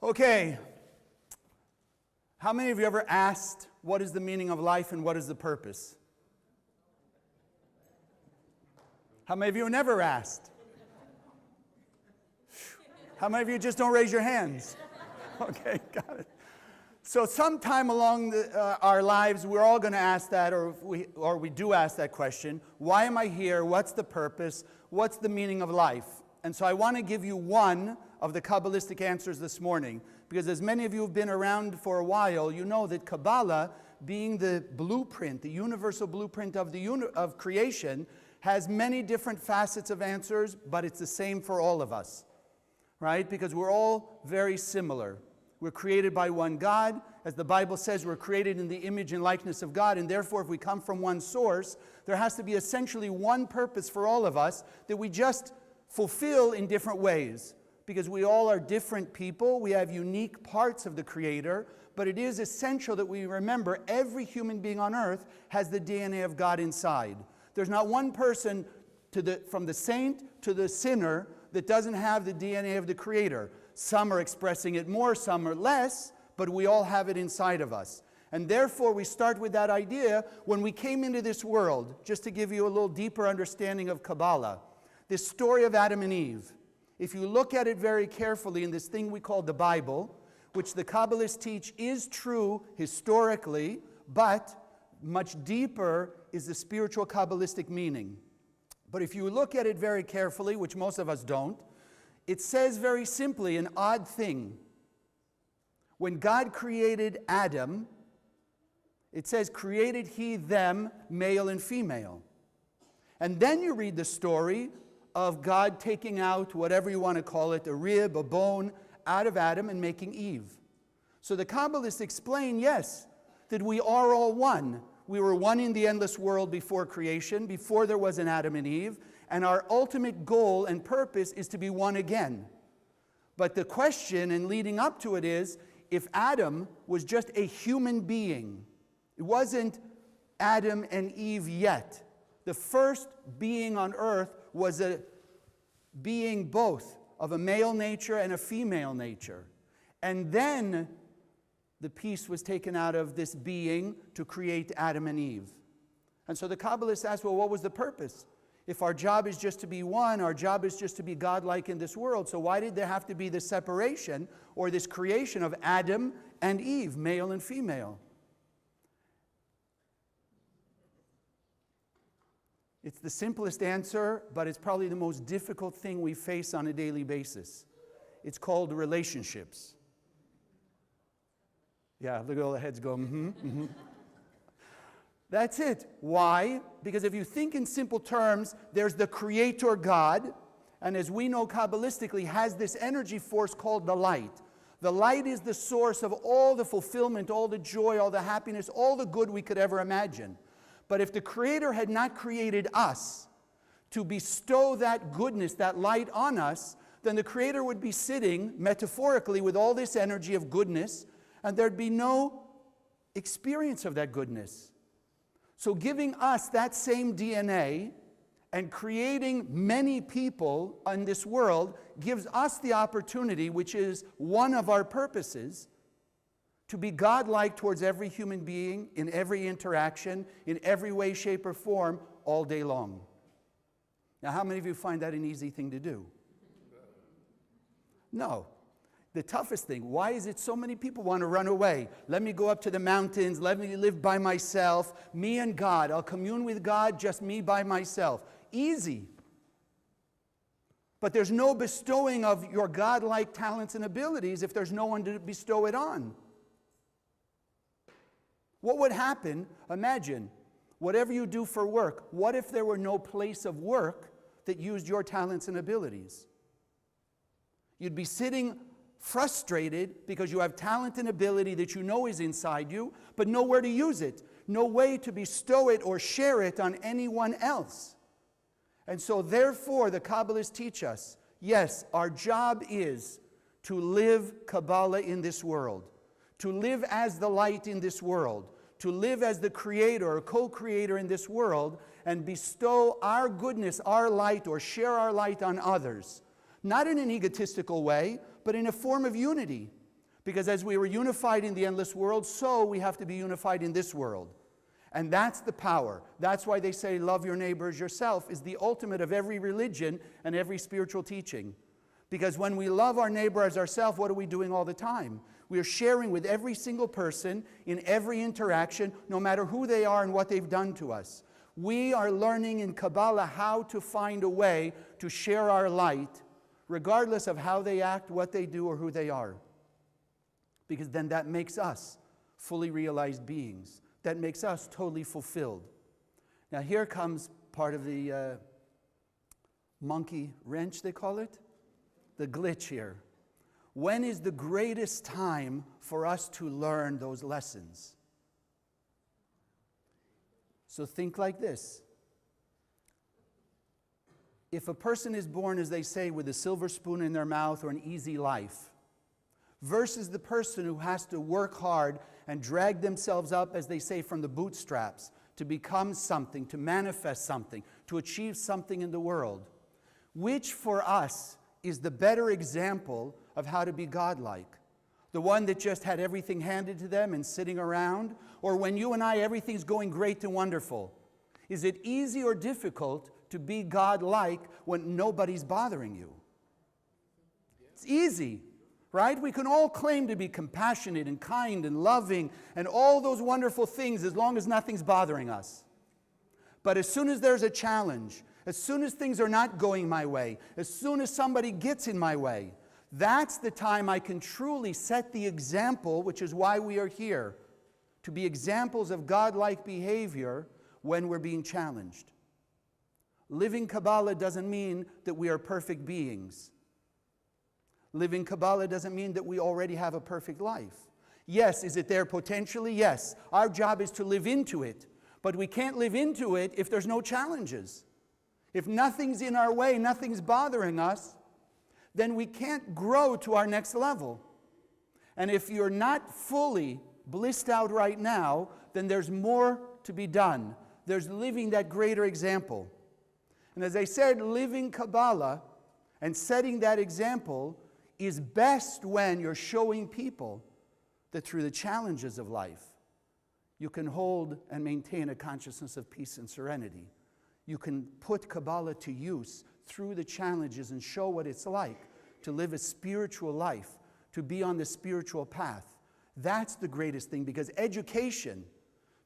Okay. How many of you ever asked, what is the meaning of life and what is the purpose? How many of you never asked? How many of you just don't raise your hands? Okay, got it. So sometime along our lives, we're all going to ask that, or we do ask that question. Why am I here? What's the purpose? What's the meaning of life? And so I want to give you one of the Kabbalistic answers this morning, because as many of you have been around for a while, you know that Kabbalah, being the blueprint, the universal blueprint of creation, has many different facets of answers, but it's the same for all of us, right? Because we're all very similar. We're created by one God. As the Bible says, we're created in the image and likeness of God, and therefore if we come from one source, there has to be essentially one purpose for all of us that we just fulfill in different ways. Because we all are different people, we have unique parts of the Creator, but it is essential that we remember every human being on earth has the DNA of God inside. There's not one person from the saint to the sinner that doesn't have the DNA of the Creator. Some are expressing it more, some are less, but we all have it inside of us. And therefore we start with that idea when we came into this world, just to give you a little deeper understanding of Kabbalah. This story of Adam and Eve, if you look at it very carefully in this thing we call the Bible, which the Kabbalists teach is true historically, but much deeper is the spiritual Kabbalistic meaning. But if you look at it very carefully, which most of us don't, it says very simply an odd thing. When God created Adam, it says, created he them, male and female. And then you read the story of God taking out, whatever you want to call it, a rib, a bone, out of Adam and making Eve. So the Kabbalists explain, yes, that we are all one. We were one in the endless world before creation, before there was an Adam and Eve, and our ultimate goal and purpose is to be one again. But the question, and leading up to it, is, if Adam was just a human being, it wasn't Adam and Eve yet. The first being on earth was a being both of a male nature and a female nature. And then the piece was taken out of this being to create Adam and Eve. And so the Kabbalists ask, well, what was the purpose? If our job is just to be one, our job is just to be godlike in this world, so why did there have to be this separation or this creation of Adam and Eve, male and female? It's the simplest answer, but it's probably the most difficult thing we face on a daily basis. It's called relationships. Yeah, look at all the heads go, That's it. Why? Because if you think in simple terms, there's the Creator God, and as we know Kabbalistically, has this energy force called the light. The light is the source of all the fulfillment, all the joy, all the happiness, all the good we could ever imagine. But if the Creator had not created us to bestow that goodness, that light on us, then the Creator would be sitting, metaphorically, with all this energy of goodness, and there'd be no experience of that goodness. So giving us that same DNA and creating many people in this world gives us the opportunity, which is one of our purposes, to be godlike towards every human being, in every interaction, in every way, shape, or form, all day long. Now, how many of you find that an easy thing to do? No. The toughest thing, why is it so many people want to run away? Let me go up to the mountains, let me live by myself, me and God, I'll commune with God, just me by myself. Easy. But there's no bestowing of your godlike talents and abilities if there's no one to bestow it on. What would happen, imagine, whatever you do for work, what if there were no place of work that used your talents and abilities? You'd be sitting frustrated because you have talent and ability that you know is inside you, but nowhere to use it, no way to bestow it or share it on anyone else. And so therefore the Kabbalists teach us, yes, our job is to live Kabbalah in this world, to live as the light in this world, to live as the creator or co-creator in this world, and bestow our goodness, our light, or share our light on others. Not in an egotistical way, but in a form of unity. Because as we were unified in the endless world, so we have to be unified in this world. And that's the power. That's why they say love your neighbor as yourself is the ultimate of every religion and every spiritual teaching. Because when we love our neighbor as ourselves, what are we doing all the time? We are sharing with every single person in every interaction, no matter who they are and what they've done to us. We are learning in Kabbalah how to find a way to share our light, regardless of how they act, what they do, or who they are. Because then that makes us fully realized beings. That makes us totally fulfilled. Now here comes part of the monkey wrench, they call it. The glitch here. When is the greatest time for us to learn those lessons? So think like this. If a person is born, as they say, with a silver spoon in their mouth or an easy life, versus the person who has to work hard and drag themselves up, as they say, from the bootstraps to become something, to manifest something, to achieve something in the world, which for us is the better example of how to be godlike? The one that just had everything handed to them and sitting around? Or when you and I, everything's going great and wonderful? Is it easy or difficult to be godlike when nobody's bothering you? It's easy, right? We can all claim to be compassionate and kind and loving and all those wonderful things as long as nothing's bothering us. But as soon as there's a challenge, as soon as things are not going my way, as soon as somebody gets in my way, that's the time I can truly set the example, which is why we are here, to be examples of godlike behavior when we're being challenged. Living Kabbalah doesn't mean that we are perfect beings. Living Kabbalah doesn't mean that we already have a perfect life. Yes, is it there potentially? Yes. Our job is to live into it. But we can't live into it if there's no challenges. If nothing's in our way, nothing's bothering us, then we can't grow to our next level. And if you're not fully blissed out right now, then there's more to be done. There's living that greater example. And as I said, living Kabbalah and setting that example is best when you're showing people that through the challenges of life, you can hold and maintain a consciousness of peace and serenity. You can put Kabbalah to use through the challenges and show what it's like to live a spiritual life, to be on the spiritual path. That's the greatest thing, because education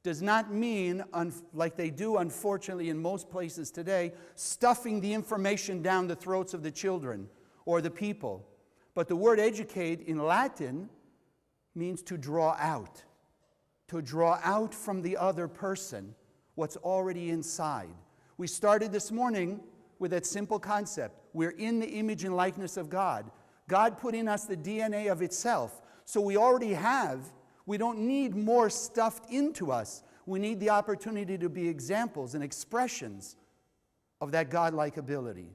does not mean, like they do unfortunately in most places today, stuffing the information down the throats of the children or the people. But the word educate in Latin means to draw out from the other person what's already inside. We started this morning with that simple concept. We're in the image and likeness of God. God put in us the DNA of itself. So we already have. We don't need more stuffed into us. We need the opportunity to be examples and expressions of that godlike ability.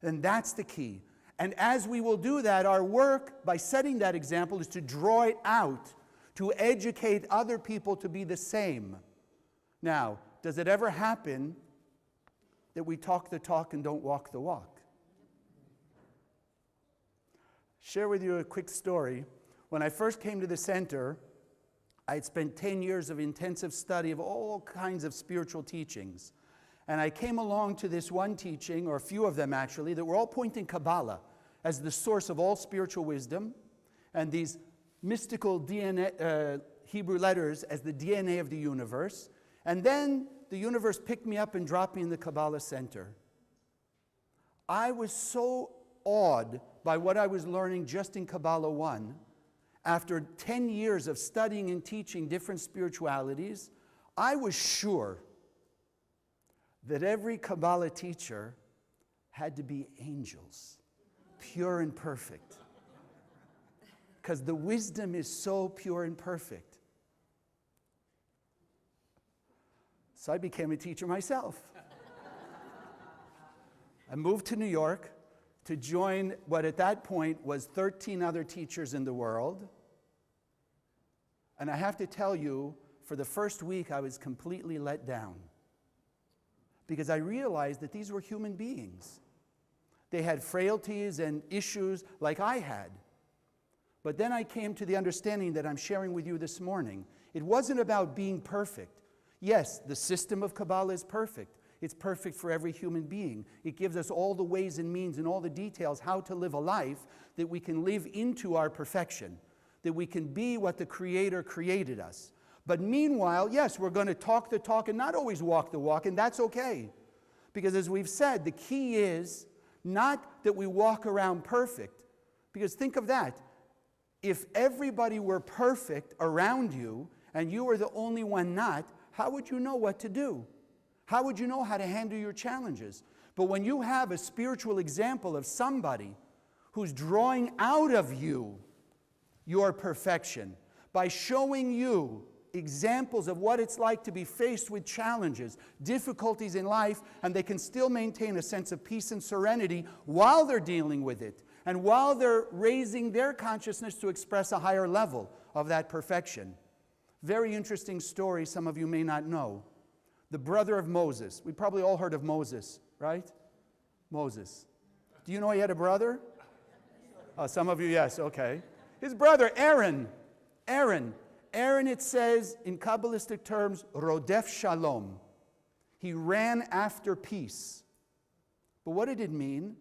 And that's the key. And as we will do that, our work by setting that example is to draw it out, to educate other people to be the same. Now, does it ever happen that we talk the talk and don't walk the walk? Share with you a quick story. When I first came to the center, I had spent 10 years of intensive study of all kinds of spiritual teachings. And I came along to this one teaching, or a few of them actually, that were all pointing Kabbalah as the source of all spiritual wisdom, and these mystical DNA, Hebrew letters as the DNA of the universe. And then the universe picked me up and dropped me in the Kabbalah Center. I was so awed by what I was learning just in Kabbalah 1. After 10 years of studying and teaching different spiritualities, I was sure that every Kabbalah teacher had to be angels, pure and perfect. Because the wisdom is so pure and perfect. So I became a teacher myself. I moved to New York to join what at that point was 13 other teachers in the world. And I have to tell you, for the first week I was completely let down. Because I realized that these were human beings. They had frailties and issues like I had. But then I came to the understanding that I'm sharing with you this morning. It wasn't about being perfect. Yes, the system of Kabbalah is perfect. It's perfect for every human being. It gives us all the ways and means and all the details how to live a life that we can live into our perfection, that we can be what the Creator created us. But meanwhile, yes, we're going to talk the talk and not always walk the walk, and that's okay. Because as we've said, the key is not that we walk around perfect. Because think of that. If everybody were perfect around you and you were the only one not, how would you know what to do? How would you know how to handle your challenges? But when you have a spiritual example of somebody who's drawing out of you your perfection by showing you examples of what it's like to be faced with challenges, difficulties in life, and they can still maintain a sense of peace and serenity while they're dealing with it, and while they're raising their consciousness to express a higher level of that perfection. Very interesting story some of you may not know. The brother of Moses. We probably all heard of Moses, right? Moses. Do you know he had a brother? Oh, some of you, yes, okay. His brother, Aaron. Aaron, it says in Kabbalistic terms, Rodef Shalom. He ran after peace. But what did it mean?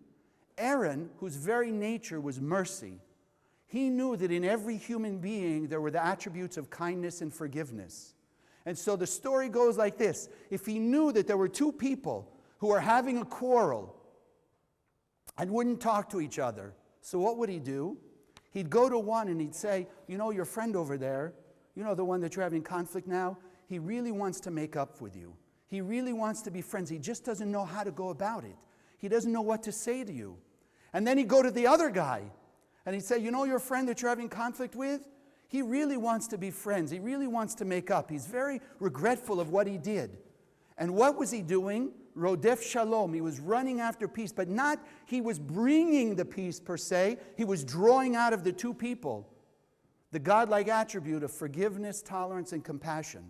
Aaron, whose very nature was mercy, he knew that in every human being there were the attributes of kindness and forgiveness. And so the story goes like this. If he knew that there were two people who were having a quarrel and wouldn't talk to each other, so what would he do? He'd go to one and he'd say, you know, your friend over there, you know, the one that you're having conflict now, he really wants to make up with you. He really wants to be friends. He just doesn't know how to go about it. He doesn't know what to say to you. And then he'd go to the other guy and he'd say, you know your friend that you're having conflict with? He really wants to be friends. He really wants to make up. He's very regretful of what he did. And what was he doing? Rodef Shalom. He was running after peace, but not he was bringing the peace per se. He was drawing out of the two people the godlike attribute of forgiveness, tolerance, and compassion.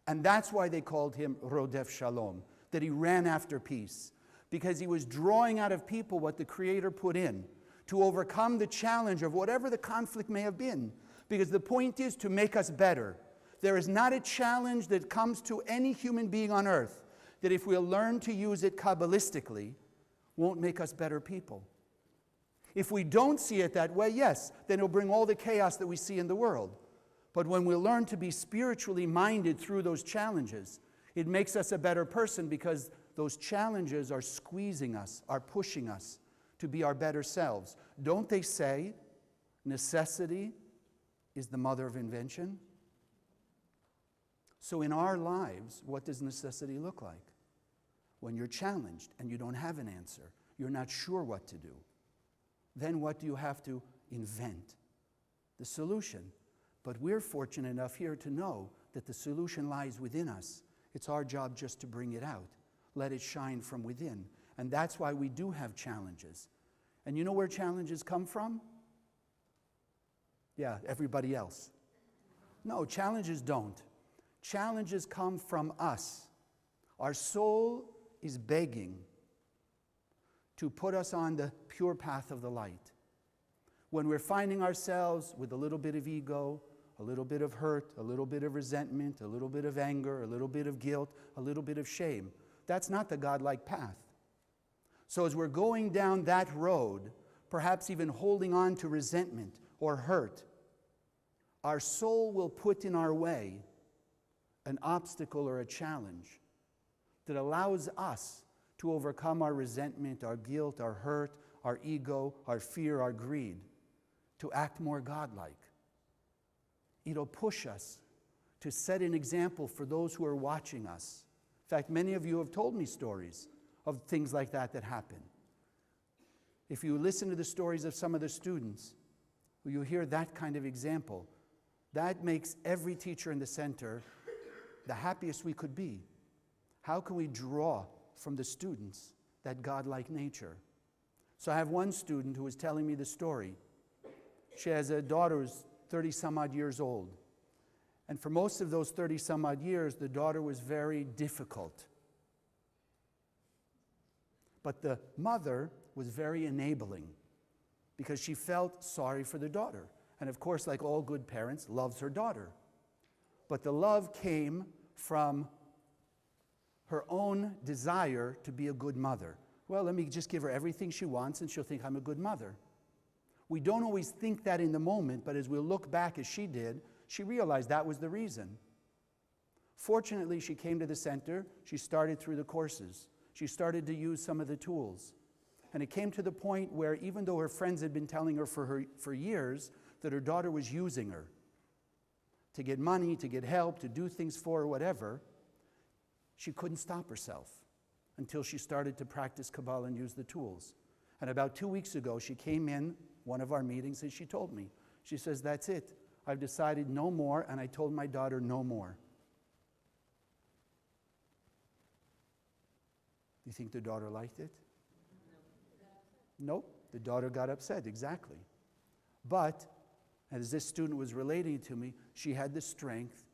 And that's why they called him Rodef Shalom, that he ran after peace, because he was drawing out of people what the Creator put in to overcome the challenge of whatever the conflict may have been. Because the point is to make us better. There is not a challenge that comes to any human being on earth that if we'll learn to use it Kabbalistically, won't make us better people. If we don't see it that way, yes, then it'll bring all the chaos that we see in the world. But when we learn to be spiritually minded through those challenges, it makes us a better person because those challenges are squeezing us, are pushing us to be our better selves. Don't they say necessity is the mother of invention? So in our lives, what does necessity look like? When you're challenged and you don't have an answer, you're not sure what to do, then what do you have to invent? The solution. But we're fortunate enough here to know that the solution lies within us. It's our job just to bring it out. Let it shine from within. And that's why we do have challenges. And you know where challenges come from? Yeah, everybody else. No, challenges don't. Challenges come from us. Our soul is begging to put us on the pure path of the light. When we're finding ourselves with a little bit of ego, a little bit of hurt, a little bit of resentment, a little bit of anger, a little bit of guilt, a little bit of shame, that's not the godlike path. So as we're going down that road, perhaps even holding on to resentment or hurt, our soul will put in our way an obstacle or a challenge that allows us to overcome our resentment, our guilt, our hurt, our ego, our fear, our greed, to act more godlike. It'll push us to set an example for those who are watching us. In fact, many of you have told me stories of things like that that happen. If you listen to the stories of some of the students, you hear that kind of example. That makes every teacher in the center the happiest we could be. How can we draw from the students that godlike nature? So I have one student who was telling me the story. She has a daughter who's 30-some-odd years old. And for most of those 30-some-odd years, the daughter was very difficult. But the mother was very enabling because she felt sorry for the daughter. And of course, like all good parents, loves her daughter. But the love came from her own desire to be a good mother. Well, let me just give her everything she wants and she'll think I'm a good mother. We don't always think that in the moment, but as we look back as she did, she realized that was the reason. Fortunately, she came to the center. She started through the courses. She started to use some of the tools. And it came to the point where even though her friends had been telling her for years that her daughter was using her to get money, to get help, to do things for her, whatever, she couldn't stop herself until she started to practice Kabbalah and use the tools. And about 2 weeks ago, she came in one of our meetings and she told me, she says, that's it. I've decided no more, and I told my daughter no more. Do you think the daughter liked it? Nope. The daughter got upset, exactly. But, as this student was relating to me, she had the strength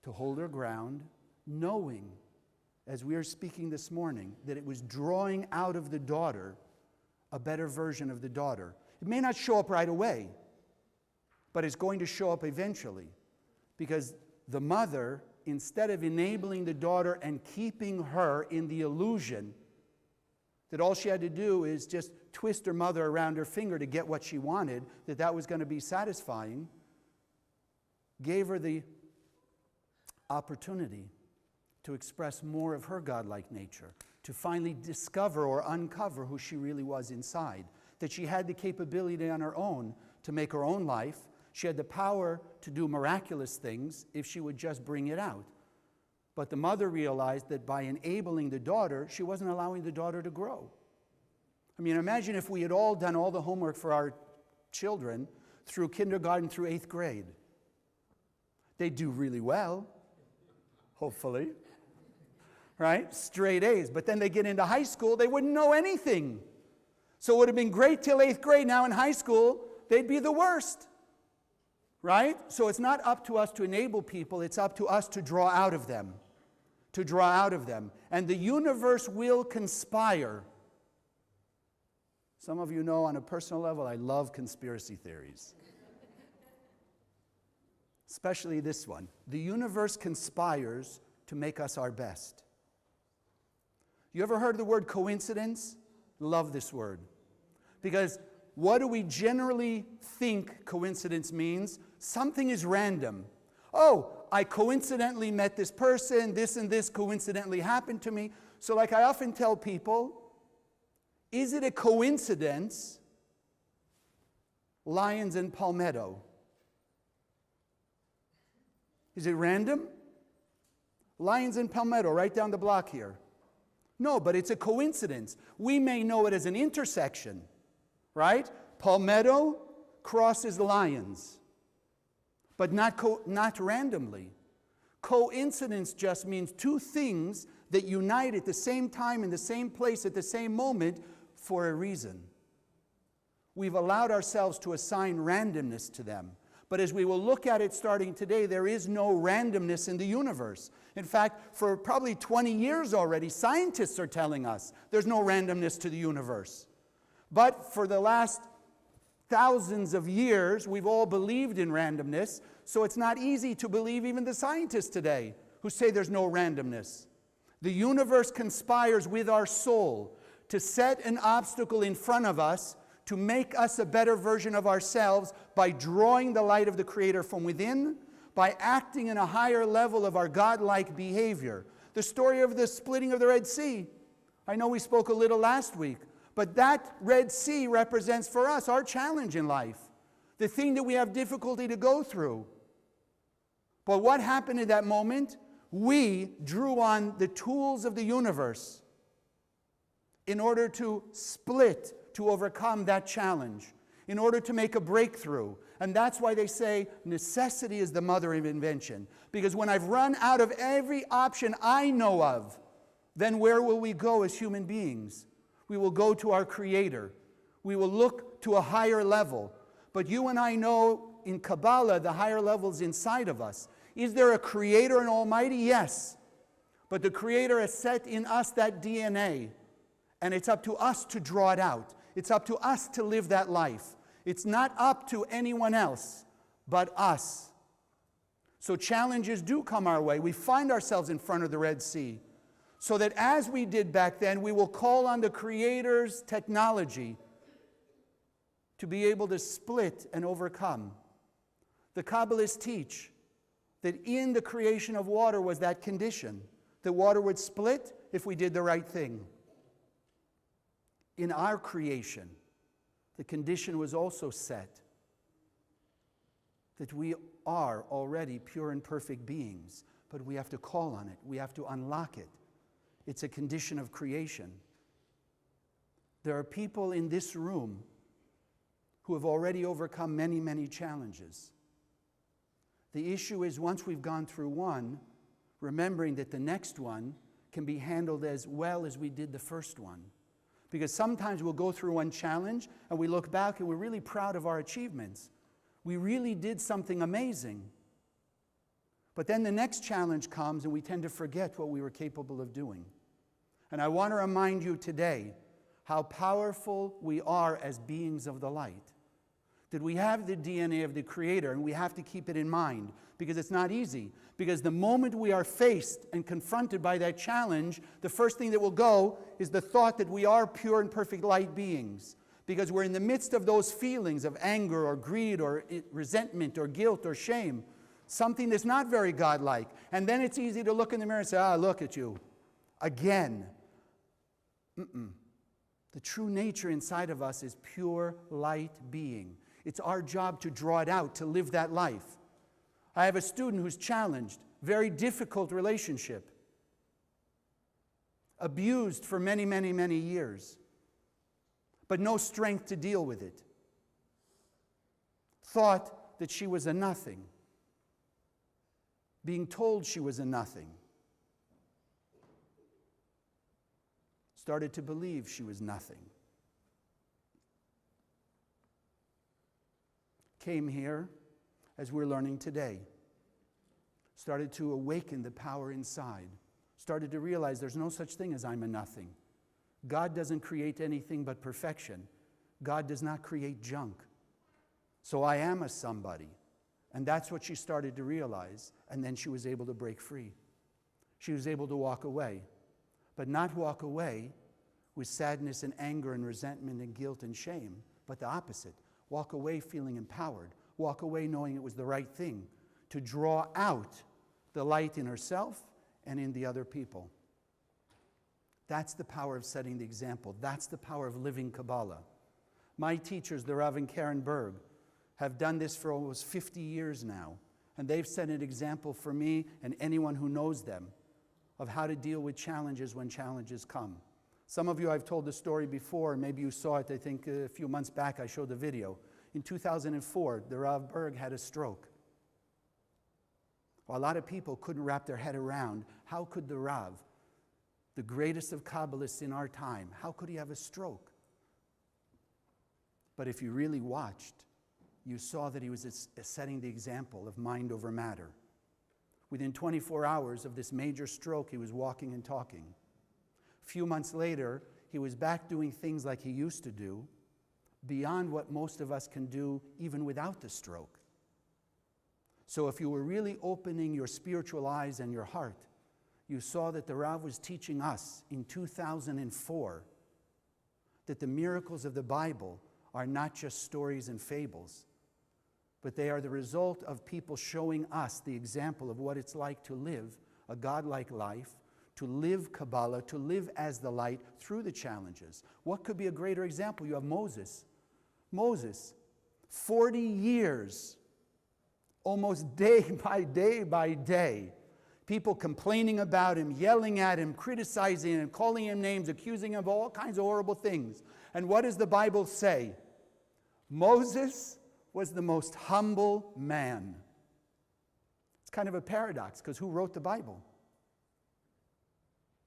to hold her ground, knowing, as we are speaking this morning, that it was drawing out of the daughter a better version of the daughter. It may not show up right away, but it's going to show up eventually. Because the mother, instead of enabling the daughter and keeping her in the illusion that all she had to do is just twist her mother around her finger to get what she wanted, that was going to be satisfying, gave her the opportunity to express more of her godlike nature, to finally discover or uncover who she really was inside, that she had the capability on her own to make her own life. She had the power to do miraculous things if she would just bring it out. But the mother realized that by enabling the daughter, she wasn't allowing the daughter to grow. I mean, imagine if we had all done all the homework for our children through kindergarten through 8th grade. They'd do really well, hopefully, right? Straight A's. But then they get into high school, they wouldn't know anything. So it would have been great till 8th grade. Now in high school, they'd be the worst. Right? So it's not up to us to enable people, it's up to us to draw out of them. To draw out of them. And the universe will conspire. Some of you know on a personal level, I love conspiracy theories. Especially this one. The universe conspires to make us our best. You ever heard the word coincidence? Love this word. Because what do we generally think coincidence means? Something is random. Oh, I coincidentally met this person, this and this coincidentally happened to me. So like I often tell people, is it a coincidence, lions and palmetto? Is it random? Lions and palmetto, right down the block here. No, but it's a coincidence. We may know it as an intersection. Right? Palmetto crosses lions, but not randomly. Coincidence just means two things that unite at the same time in the same place at the same moment for a reason. We've allowed ourselves to assign randomness to them. But as we will look at it starting today, there is no randomness in the universe. In fact, for probably 20 years already, scientists are telling us there's no randomness to the universe. But for the last thousands of years, we've all believed in randomness, so it's not easy to believe even the scientists today who say there's no randomness. The universe conspires with our soul to set an obstacle in front of us to make us a better version of ourselves by drawing the light of the Creator from within, by acting in a higher level of our godlike behavior. The story of the splitting of the Red Sea. I know we spoke a little last week. But that Red Sea represents for us our challenge in life, the thing that we have difficulty to go through. But what happened in that moment? We drew on the tools of the universe in order to split, to overcome that challenge, in order to make a breakthrough. And that's why they say necessity is the mother of invention. Because when I've run out of every option I know of, then where will we go as human beings? We will go to our Creator. We will look to a higher level. But you and I know in Kabbalah, the higher level is inside of us. Is there a Creator and Almighty? Yes. But the Creator has set in us that DNA. And it's up to us to draw it out. It's up to us to live that life. It's not up to anyone else but us. So challenges do come our way. We find ourselves in front of the Red Sea. So that as we did back then, we will call on the Creator's technology to be able to split and overcome. The Kabbalists teach that in the creation of water was that condition. The water would split if we did the right thing. In our creation, the condition was also set that we are already pure and perfect beings, but we have to call on it. We have to unlock it. It's a condition of creation. There are people in this room who have already overcome many, many challenges. The issue is once we've gone through one, remembering that the next one can be handled as well as we did the first one. Because sometimes we'll go through one challenge and we look back and we're really proud of our achievements. We really did something amazing. But then the next challenge comes and we tend to forget what we were capable of doing. And I want to remind you today how powerful we are as beings of the light. That we have the DNA of the Creator, and we have to keep it in mind, because it's not easy. Because the moment we are faced and confronted by that challenge, the first thing that will go is the thought that we are pure and perfect light beings. Because we're in the midst of those feelings of anger or greed or resentment or guilt or shame, something that's not very godlike. And then it's easy to look in the mirror and say, look at you, again. The true nature inside of us is pure light being. It's our job to draw it out, to live that life. I have a student who's challenged, very difficult relationship, abused for many, many, many years, but no strength to deal with it. Thought that she was a nothing, being told she was a nothing. Started to believe she was nothing. Came here, as we're learning today. Started to awaken the power inside. Started to realize there's no such thing as I'm a nothing. God doesn't create anything but perfection. God does not create junk. So I am a somebody. And that's what she started to realize. And then she was able to break free. She was able to walk away. But not walk away with sadness and anger and resentment and guilt and shame, but the opposite. Walk away feeling empowered. Walk away knowing it was the right thing to draw out the light in herself and in the other people. That's the power of setting the example. That's the power of living Kabbalah. My teachers, the Rav and Karen Berg, have done this for almost 50 years now, and they've set an example for me and anyone who knows them of how to deal with challenges when challenges come. Some of you, I've told the story before, maybe you saw it, I think a few months back I showed the video. In 2004, the Rav Berg had a stroke. Well, a lot of people couldn't wrap their head around, how could the Rav, the greatest of Kabbalists in our time, how could he have a stroke? But if you really watched, you saw that he was setting the example of mind over matter. Within 24 hours of this major stroke, he was walking and talking. A few months later, he was back doing things like he used to do, beyond what most of us can do even without the stroke. So if you were really opening your spiritual eyes and your heart, you saw that the Rav was teaching us in 2004 that the miracles of the Bible are not just stories and fables, but they are the result of people showing us the example of what it's like to live a godlike life, to live Kabbalah, to live as the light through the challenges. What could be a greater example? You have Moses. Moses, 40 years, almost day by day, people complaining about him, yelling at him, criticizing him, calling him names, accusing him of all kinds of horrible things. And what does the Bible say? Moses was the most humble man. It's kind of a paradox, because who wrote the Bible?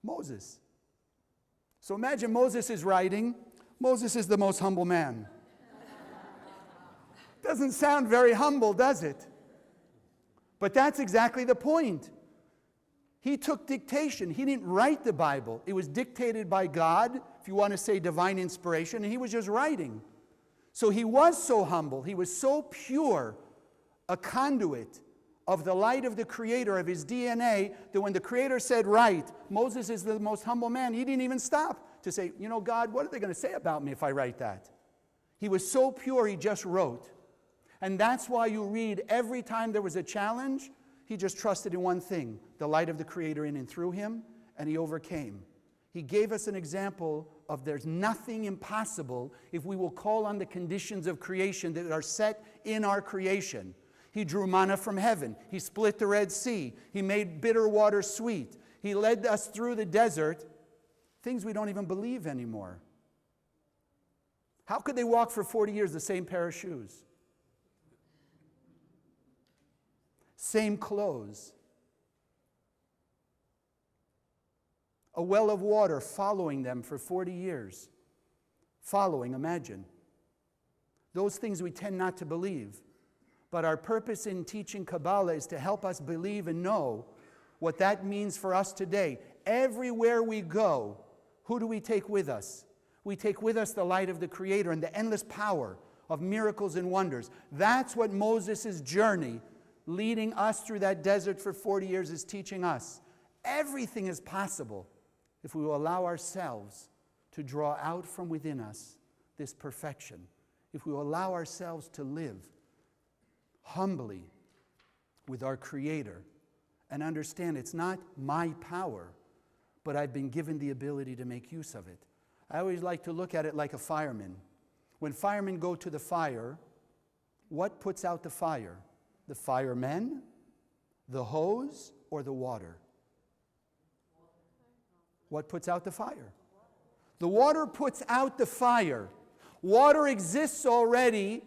Moses. So imagine Moses is writing. Moses is the most humble man. Doesn't sound very humble, does it? But that's exactly the point. He took dictation. He didn't write the Bible. It was dictated by God, if you want to say divine inspiration, and he was just writing. So he was so humble, he was so pure, a conduit of the light of the Creator, of his DNA, that when the Creator said, write, Moses is the most humble man. He didn't even stop to say, you know, God, what are they going to say about me if I write that? He was so pure, he just wrote. And that's why you read every time there was a challenge, he just trusted in one thing, the light of the Creator in and through him, and he overcame. He gave us an example of there's nothing impossible if we will call on the conditions of creation that are set in our creation. He drew manna from heaven. He split the Red Sea. He made bitter water sweet. He led us through the desert, things we don't even believe anymore. How could they walk for 40 years the same pair of shoes? Same clothes. A well of water following them for 40 years. Following, imagine. Those things we tend not to believe. But our purpose in teaching Kabbalah is to help us believe and know what that means for us today. Everywhere we go, who do we take with us? We take with us the light of the Creator and the endless power of miracles and wonders. That's what Moses' journey, leading us through that desert for 40 years, is teaching us. Everything is possible if we will allow ourselves to draw out from within us this perfection. If we will allow ourselves to live humbly with our Creator and understand it's not my power, but I've been given the ability to make use of it. I always like to look at it like a fireman. When firemen go to the fire, what puts out the fire? The firemen, the hose, or the water? What puts out the fire? The water puts out the fire. Water exists already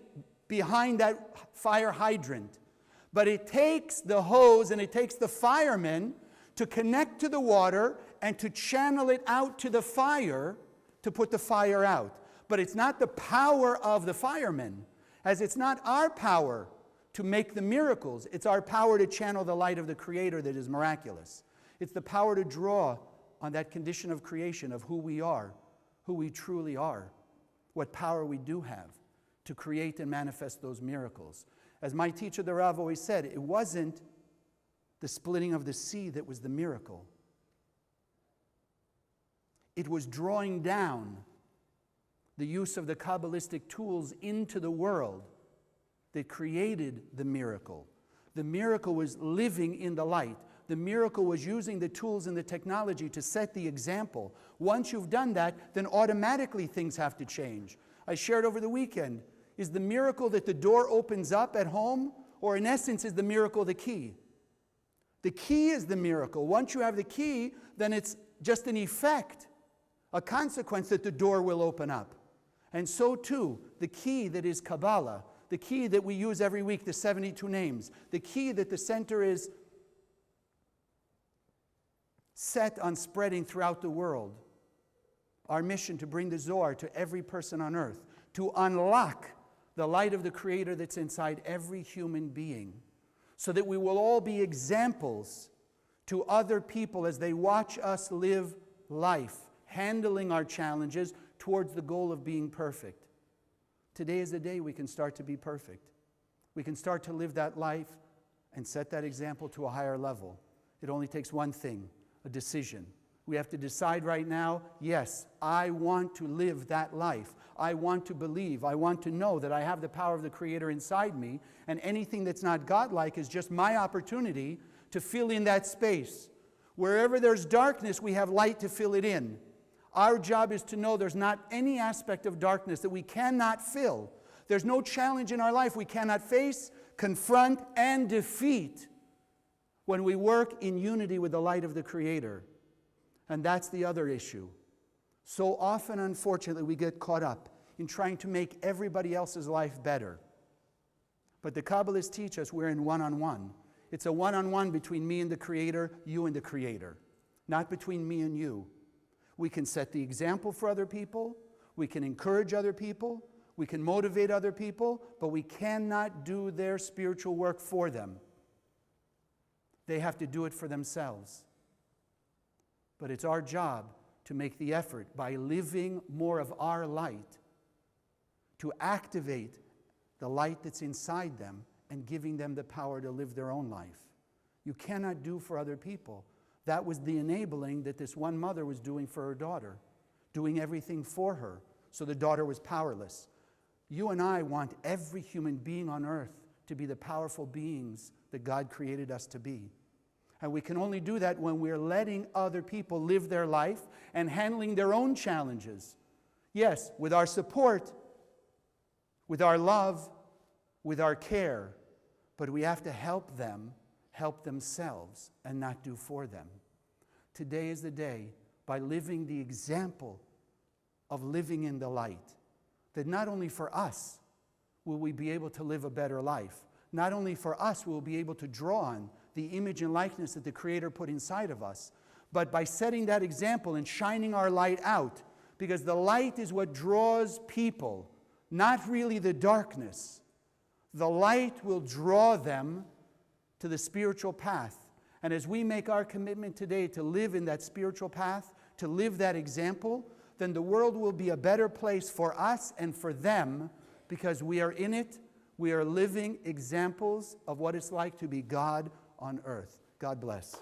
behind that fire hydrant. But it takes the hose and it takes the firemen to connect to the water and to channel it out to the fire to put the fire out. But it's not the power of the firemen, as it's not our power to make the miracles. It's our power to channel the light of the Creator that is miraculous. It's the power to draw on that condition of creation of who we are, who we truly are, what power we do have to create and manifest those miracles. As my teacher, the Rav, always said, it wasn't the splitting of the sea that was the miracle. It was drawing down the use of the Kabbalistic tools into the world that created the miracle. The miracle was living in the light. The miracle was using the tools and the technology to set the example. Once you've done that, then automatically things have to change. I shared over the weekend, is the miracle that the door opens up at home, or in essence is the miracle the key? The key is the miracle. Once you have the key, then it's just an effect, a consequence that the door will open up. And so too, the key that is Kabbalah, the key that we use every week, the 72 names, the key that the center is set on spreading throughout the world. Our mission to bring the Zohar to every person on earth, to unlock the light of the Creator that's inside every human being, so that we will all be examples to other people as they watch us live life, handling our challenges towards the goal of being perfect. Today is the day we can start to be perfect. We can start to live that life and set that example to a higher level. It only takes one thing, a decision. We have to decide right now, yes, I want to live that life. I want to believe. I want to know that I have the power of the Creator inside me, and anything that's not godlike is just my opportunity to fill in that space. Wherever there's darkness, we have light to fill it in. Our job is to know there's not any aspect of darkness that we cannot fill. There's no challenge in our life we cannot face, confront, and defeat when we work in unity with the light of the Creator. And that's the other issue. So often, unfortunately, we get caught up in trying to make everybody else's life better. But the Kabbalists teach us we're in one-on-one. It's a one-on-one between me and the Creator, you and the Creator, not between me and you. We can set the example for other people, we can encourage other people, we can motivate other people, but we cannot do their spiritual work for them. They have to do it for themselves. But it's our job to make the effort by living more of our light, to activate the light that's inside them and giving them the power to live their own life. You cannot do for other people. That was the enabling that this one mother was doing for her daughter, doing everything for her, so the daughter was powerless. You and I want every human being on earth to be the powerful beings that God created us to be. And we can only do that when we're letting other people live their life and handling their own challenges. Yes, with our support, with our love, with our care, but we have to help them help themselves and not do for them. Today is the day, by living the example of living in the light, that not only for us will we be able to live a better life, not only for us will we be able to draw on the image and likeness that the Creator put inside of us, but by setting that example and shining our light out, because the light is what draws people, not really the darkness. The light will draw them to the spiritual path. And as we make our commitment today to live in that spiritual path, to live that example, then the world will be a better place for us and for them, because we are in it. We are living examples of what it's like to be God on earth. God bless.